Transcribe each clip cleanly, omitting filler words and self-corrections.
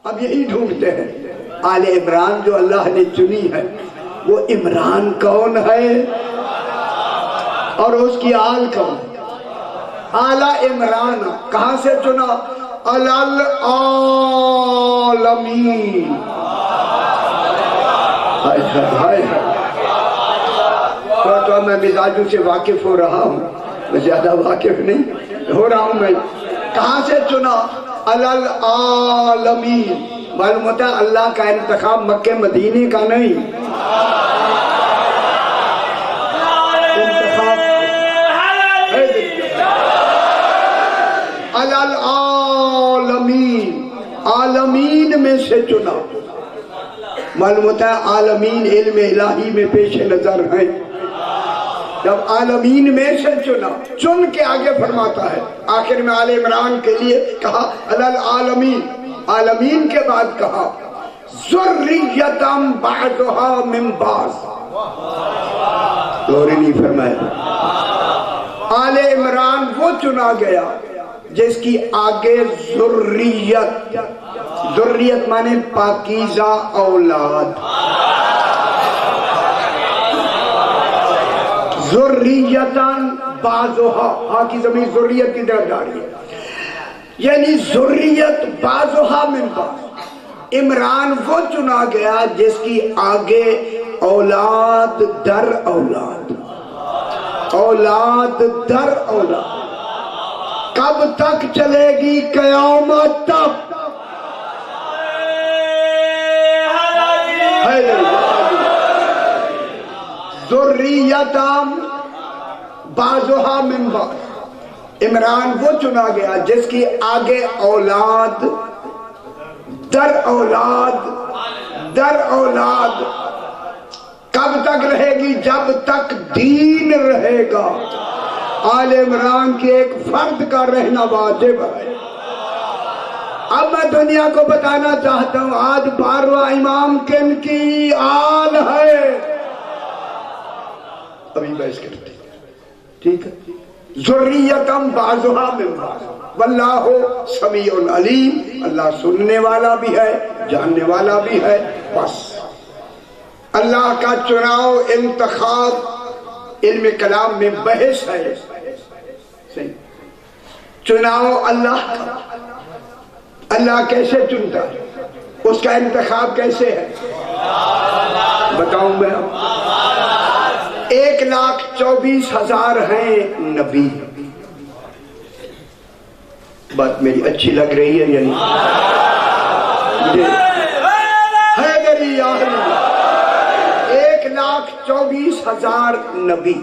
اب یہی ڈھونڈتے ہیں آل عمران جو اللہ نے چنی ہے وہ عمران کون ہے اور اس کی آل کون ہے؟ آل عمران کہاں سے چنا؟ العالمین. تو میں مزاجوں سے واقف ہو رہا ہوں، میں زیادہ واقف نہیں ہو رہا ہوں. میں کہاں سے چنا؟ العالمین. معلوم ہوتا ہے اللہ کا انتخاب مکہ مدینے کا نہیں، العالمین، عالمین میں سے چنا. معلوم ہوتا ہے عالمین علم الہی میں پیش نظر ہیں. جب عالمین میں سے چنا، چن کے آگے فرماتا ہے آخر میں آل عمران کے لیے کہا العالمین، عالمین کے بعد کہا ذریتم بعضها من بعض. اور نہیں فرمایا آل عمران وہ چنا گیا جس کی آگے ذریت، ذریت مانے پاکیزہ اولاد، ذریتاً بعضها، ہاں کی زمین ذریت کی طرف جا رہی ہے، یعنی ذریت بعضها من بعض. عمران وہ چنا گیا جس کی آگے اولاد در اولاد، اولاد در اولاد. کب تک چلے گی؟ قیامت تک. ذریتم بعضها من بعض. عمران وہ چنا گیا جس کی آگے اولاد در اولاد در اولاد. کب تک رہے گی؟ جب تک دین رہے گا. آل عمران کے ایک فرد کا رہنا واجب ہے. اب میں دنیا کو بتانا چاہتا ہوں آج 12واں امام کن کی آل ہے. ابھی بحث کرتے ہیں، ٹھیک ہے. ذریتم بعضها من بعض واللہ سمیع علیم. اللہ سننے والا بھی ہے، جاننے والا بھی ہے. بس اللہ کا چناؤ انتخاب علم کلام میں بحث ہے. چناؤ اللہ کا، اللہ کیسے چنتا ہے، اس کا انتخاب کیسے ہے بتاؤں میں. 1,24,000 ہیں نبی. بات میری اچھی لگ رہی ہے یعنی حیدری آہلی. 1,24,000 نبی،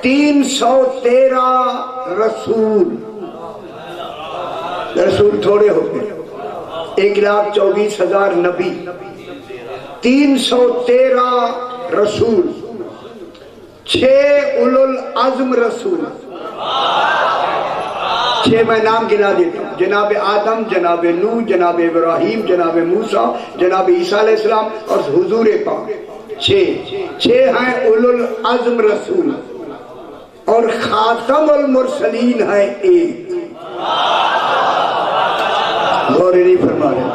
313 رسول. رسول تھوڑے ہو گئے. 1,24,000 نبی، 313 رسول، 6 اولو العزم رسول. 6 میں نام گنا دیتا ہوں: جناب آدم، جناب نوح، جناب ابراہیم، جناب موسیٰ، جناب عیسیٰ علیہ السلام اور حضور پاک. 6 ہیں اولو العزم رسول. اور خاتم المرسلین ہے 1. غور نہیں فرما رہے،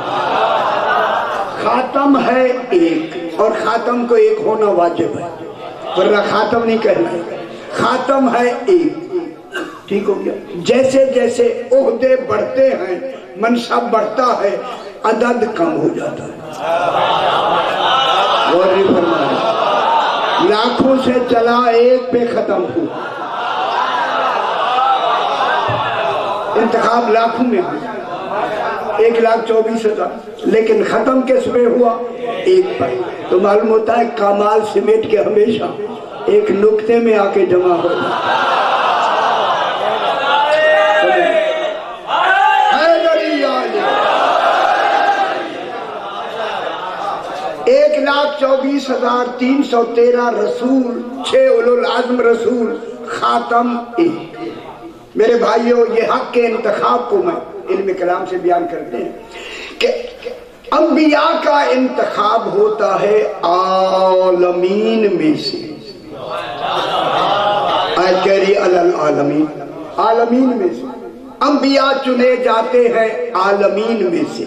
خاتم ہے 1 اور خاتم کو 1 ہونا واجب ہے ورنہ خاتم نہیں کہنا ہے. خاتم ہے 1. ٹھیک ہو گیا. جیسے جیسے عہدے بڑھتے ہیں، منصب بڑھتا ہے، عدد کم ہو جاتا ہے. غور نہیں فرما رہے. لاکھوں سے چلا 1 پہ ختم ہوا. انتخاب لاکھوں میں ہوا، 1,24,000، لیکن ختم کس پہ ہوا؟ 1 پر. تو معلوم ہوتا ہے کمال سمیٹ کے ہمیشہ ایک نقطے میں آ کے جمع ہو جائے. 1,24,313 رسول، 6 اولو العزم رسول، خاتم 1. میرے بھائیوں، یہ حق کے انتخاب کو میں علم کلام سے بیان کرتے ہیں کہ انبیاء کا انتخاب ہوتا ہے عالمین میں سے. آیت کہہ رہی العالمین، عالمین میں سے. انبیاء چنے جاتے ہیں عالمین میں سے.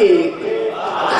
1,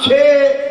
6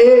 1,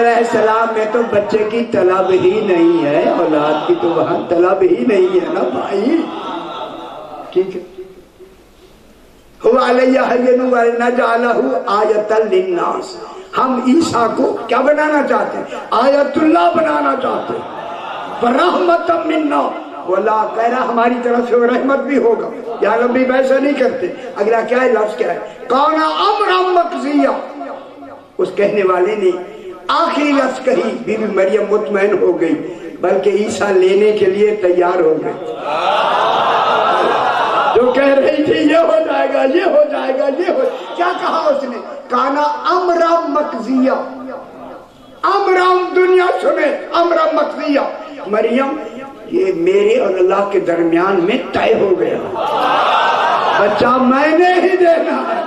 علیہ السلام میں تو بچے کی طلب ہی نہیں ہے، اولاد کی تو وہاں طلب ہی نہیں ہے نا بھائی. ٹھیک ہے. هو علیہ حین ونجعلہ آیۃ للناس. ہم عیسیٰ کو کیا بنانا چاہتے ہیں؟ آیت اللہ بنانا چاہتے ہیں. برحمت منا، وہ اللہ کہہ رہا ہماری طرف سے رحمت بھی ہوگا. یا نبی ویسا نہیں کرتے. اگلا کیا ہے لفظ کیا ہے؟ کانا امرا مقضیہ. اس کہنے والے نے آخری لفظ کہی، بی بی مریم مطمئن ہو گئی، بلکہ عیسیٰ لینے کے لیے تیار ہو گئے. جو کہہ رہی تھی یہ ہو جائے گا، یہ ہو جائے گا، یہ ہو، کیا کہا اس نے؟ کانا امرا مقضیہ. امرا، دنیا سنے، امرا مقضیہ. مریم یہ میرے اور اللہ کے درمیان میں طے ہو گیا، بچہ میں نے ہی دینا ہے.